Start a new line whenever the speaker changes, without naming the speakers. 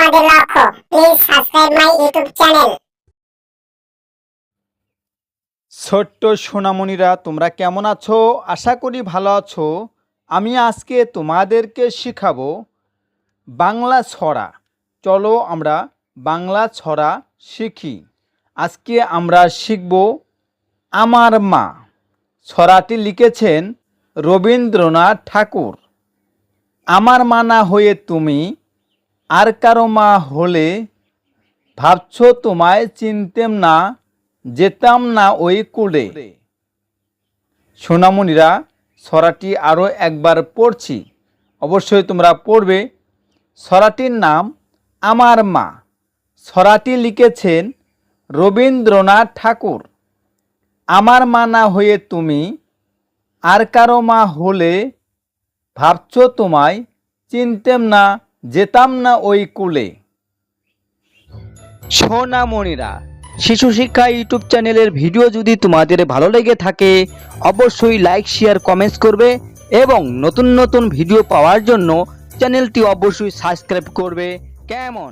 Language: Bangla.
আমাদের লক্ষ্য। Please subscribe my YouTube channel.
ছোট্ট সোনামণিরা, তোমরা কেমন আছো? আশা করি ভালো আছো। আমি আজকে তোমাদেরকে শেখাবো বাংলা ছড়া। চলো আমরা বাংলা ছড়া শিখি। আজকে আমরা শিখব আমার মা। ছড়াটি লিখেছেন রবীন্দ্রনাথ ঠাকুর। আমার মা না হয়ে তুমি আর কারো মা হলে, ভাবছো তোমায় চিনতেম না, যেতাম না ওই কুলে। সোনামণিরা, ছড়াটি আরও একবার পড়ছি, অবশ্যই তোমরা পড়বে। ছড়াটির নাম আমার মা। ছড়াটি লিখেছেন রবীন্দ্রনাথ ঠাকুর। আমার মা না হয়ে তুমি আর কারো মা হলে, ভাবছো তোমায় চিনতেম না, যেতাম না ওই কুলে। সোনামণিরা, শিশু শিক্ষা ইউটিউব চ্যানেলের ভিডিও যদি তোমাদের ভালো লেগে থাকে, অবশ্যই লাইক, শেয়ার, কমেন্টস করবে এবং নতুন নতুন ভিডিও পাওয়ার জন্য চ্যানেলটি অবশ্যই সাবস্ক্রাইব করবে। কেমন?